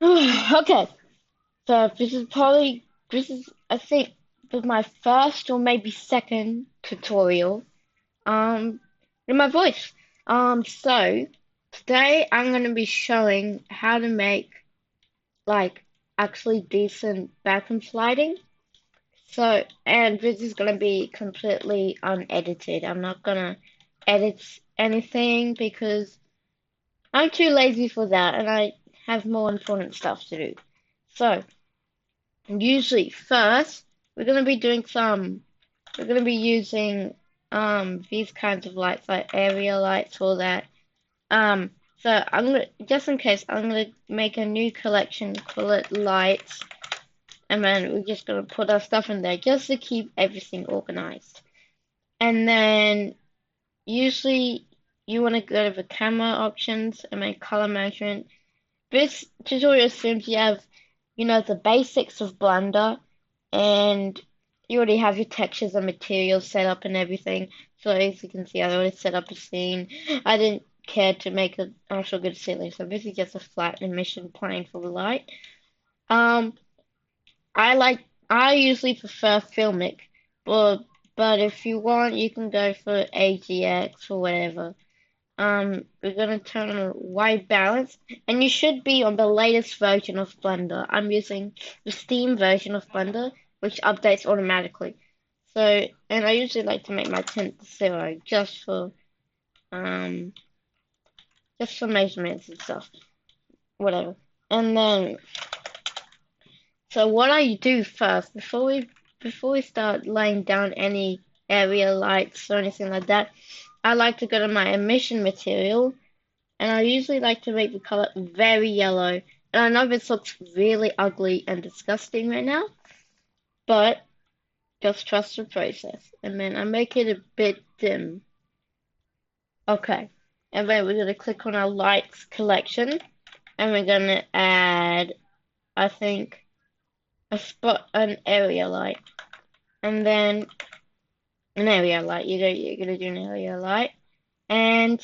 Okay, so this is I think my first or maybe second tutorial in my voice. So today I'm gonna be showing how to make like actually decent bathroom lighting. So and this is gonna be completely unedited. I'm not gonna edit anything because I'm too lazy for that and I have more important stuff to do. So usually first we're gonna be using these kinds of lights like area lights or that. Um so I'm gonna just in case I'm gonna make a new collection, call it lights, and then we're just gonna put our stuff in there just to keep everything organized. And then usually you wanna go to the camera options and then color management. This tutorial assumes you have, the basics of Blender and you already have your textures and materials set up and everything. So as you can see, I already set up a scene. I didn't care to make an actual good ceiling, so this is just a flat emission plane for the light. Um, I usually prefer filmic, but if you want, you can go for AGX or whatever. We're gonna turn on white balance, and you should be on the latest version of Blender. I'm using the Steam version of Blender, which updates automatically. So, and I usually like to make my tint 0 um, just for measurements and stuff, whatever. And then, so what I do first, before we start laying down any area lights or anything like that, I like to go to my emission material. And I usually like to make the color very yellow. And I know this looks really ugly and disgusting right now, but just trust the process. And then I make it a bit dim. Okay. And then we're gonna click on our lights collection and we're gonna add, I think, an area light. And then an area light. You're gonna do an area light. And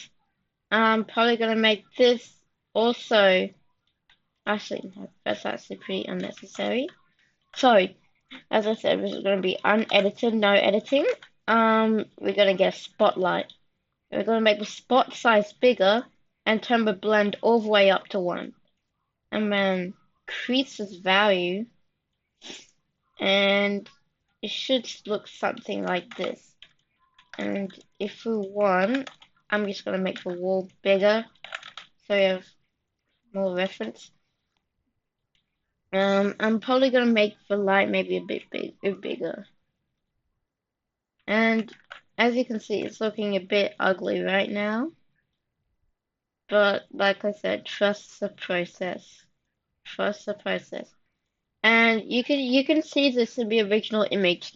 I'm probably gonna make this also. Actually, no, that's actually pretty unnecessary. So, as I said, this is going to be unedited, no editing. We're going to get a spotlight. We're going to make the spot size bigger and turn the blend all the way up to 1. And then increase this value, and it should look something like this. And if we want, I'm just going to make the wall bigger so we have more reference. I'm probably gonna make the light maybe a bit bigger. And as you can see, it's looking a bit ugly right now. But like I said, trust the process. Trust the process. And you can see this in the original image.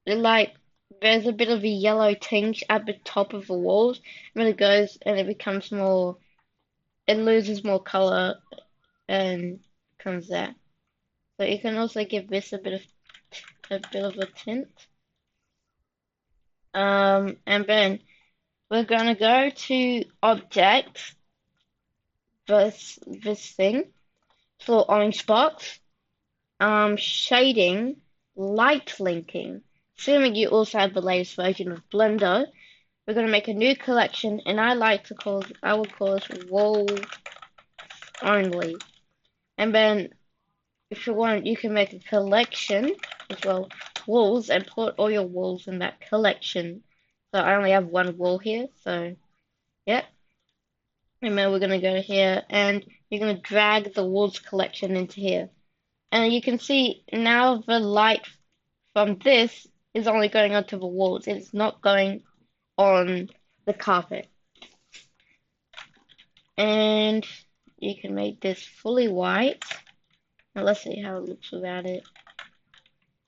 Like there's a bit of a yellow tinge at the top of the walls. When it goes and it becomes more, it loses more color and comes there. So you can also give this a bit of a tint. And then we're gonna go to object, this thing, for orange box, shading, light linking. Assuming you also have the latest version of Blender, we're gonna make a new collection, and I will call it wall only. And then if you want, you can make a collection as well, walls, and put all your walls in that collection. So I only have one wall here, so yeah. And then we're gonna go here and you're gonna drag the walls collection into here. And you can see now the light from this is only going onto the walls. It's not going on the carpet. And you can make this fully white. Now let's see how it looks without it.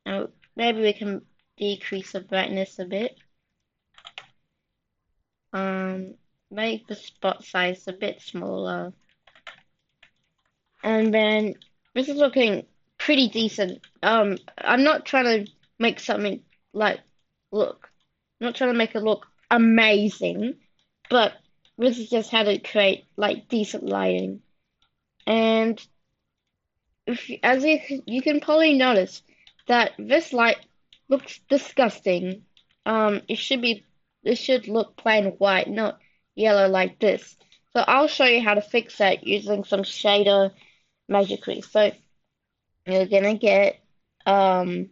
Now maybe we can decrease the brightness a bit. Make the spot size a bit smaller. And then this is looking pretty decent. I'm not trying to make something like look. I'm not trying to make it look amazing, but this is just how to create like decent lighting. And if as you can probably notice that this light looks disgusting. It should look plain white, not yellow like this. So I'll show you how to fix that using some shader magicry. So you're gonna get um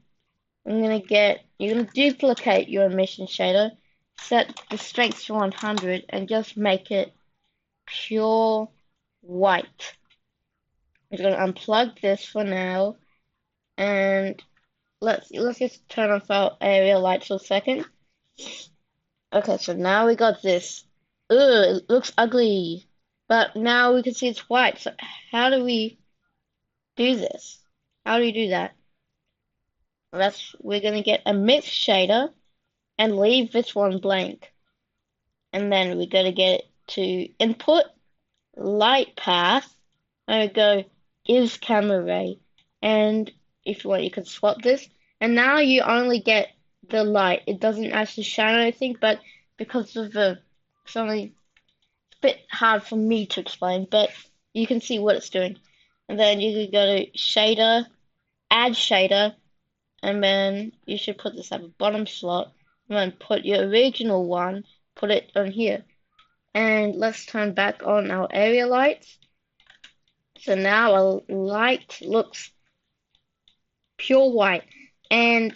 you're gonna duplicate your emission shader, set the strength to 100, and just make it pure white. I'm gonna unplug this for now, and let's just turn off our area lights for a second. Okay, so now we got this. Ugh, it looks ugly, but now we can see it's white. So how do we do this? How do we do that? We're gonna get a mix shader and leave this one blank, and then we're gonna get to input light path, and we go is camera ray, and if you want you can swap this, and now you only get the light. It doesn't actually shine or anything, but because of the it's only a bit hard for me to explain, but you can see what it's doing. And then you can go to shader, add shader, and then you should put this at the bottom slot, and then put your original one, put it on here. And let's turn back on our area lights. So now our light looks pure white. And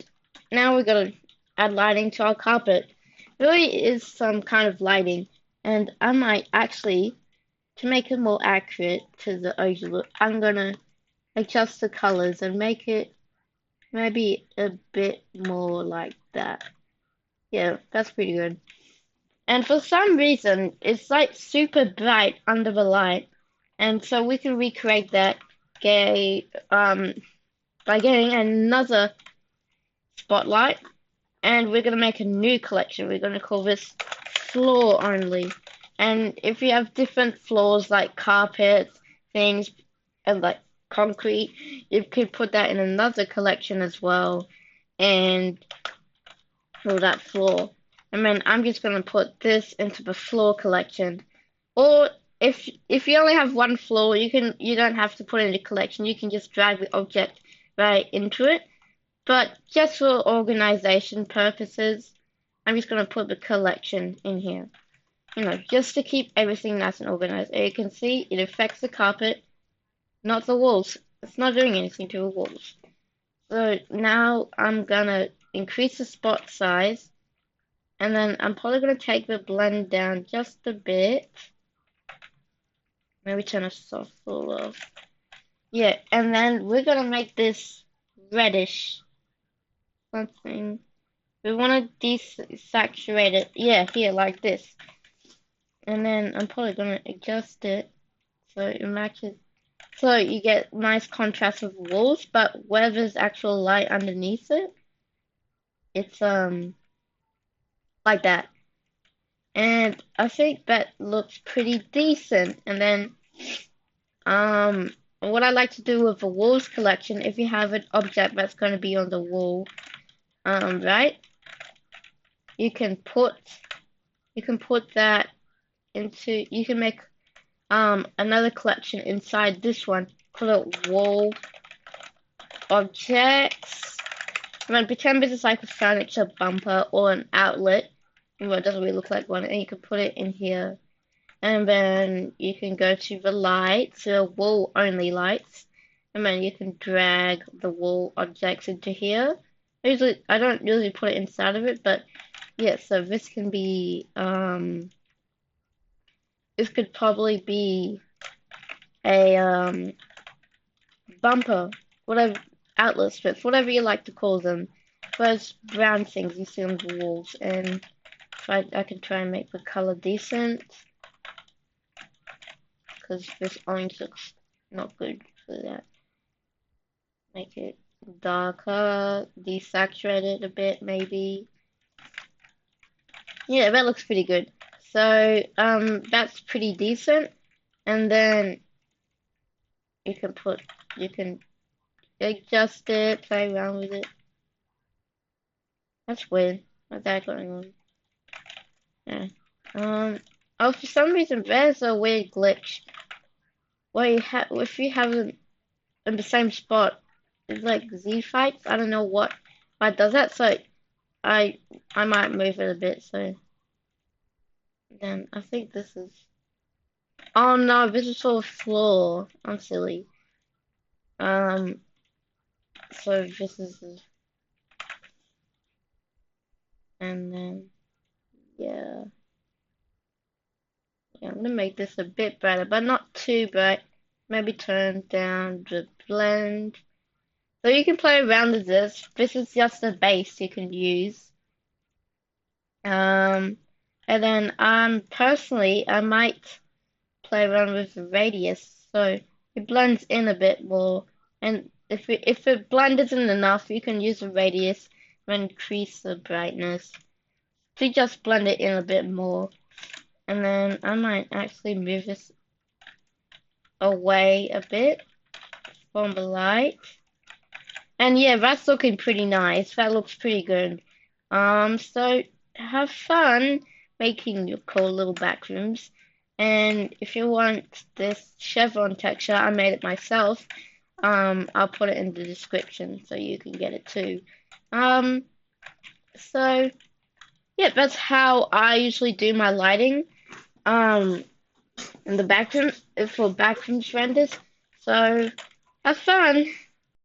now we're gonna add lighting to our carpet. Really is some kind of lighting. And I might actually, to make it more accurate to the OG look, I'm gonna adjust the colors and make it maybe a bit more like that. Yeah, that's pretty good. And for some reason, it's like super bright under the light. And so we can recreate that by getting another spotlight. And we're going to make a new collection. We're going to call this floor only. And if you have different floors like carpets, things, and like concrete, you could put that in another collection as well. And for that floor. And then I'm just going to put this into the floor collection. Or if you only have one floor, you don't have to put it in the collection. You can just drag the object right into it. But just for organization purposes, I'm just gonna put the collection in here. Just to keep everything nice and organized. As you can see, it affects the carpet, not the walls. It's not doing anything to the walls. So now I'm gonna increase the spot size, and then I'm probably gonna take the blend down just a bit. Maybe turn a soft full off. Yeah, and then we're gonna make this reddish something. We want to desaturate it. Yeah, here, like this. And then I'm probably gonna adjust it so it matches. So you get nice contrast with walls, but where there's actual light underneath it, it's like that. And I think that looks pretty decent. And then what I like to do with the walls collection, if you have an object that's going to be on the wall, right, you can put that into, you can make another collection inside this one, call it wall objects. And then pretend this is like a furniture bumper or an outlet, even though it doesn't really look like one, and you can put it in here. And then you can go to the lights, the wall only lights, and then you can drag the wall objects into here. I don't usually put it inside of it, but yeah, so this can be, this could probably be a, bumper, whatever, outlet strips, whatever you like to call them. Those brown things you see on the walls, and I can try and make the color decent, because this orange looks not good for that. Make it darker, desaturate it a bit maybe. Yeah, that looks pretty good. So that's pretty decent. And then you can adjust it, play around with it. That's weird. What's that going on? Yeah. Oh, for some reason there's a weird glitch where if you have in the same spot. It's like Z fights. I don't know why it does that. So I I might move it a bit. So then I think this is. Oh no, this is for the floor. I'm silly. Um. So this is, and then yeah, yeah. I'm gonna make this a bit brighter, but not too bright. Maybe turn down the blend. So you can play around with this. This is just a base you can use. Um, and then personally, I might play around with the radius so it blends in a bit more. And if it blend isn't enough, you can use the radius and increase the brightness to just blend it in a bit more. And then I might actually move this away a bit from the light. And yeah, that's looking pretty nice. That looks pretty good. So have fun making your cool little back rooms. And if you want this chevron texture, I made it myself. I'll put it in the description so you can get it too. Um, so yeah, that's how I usually do my lighting. Um, in the back room for back rooms renders. So have fun.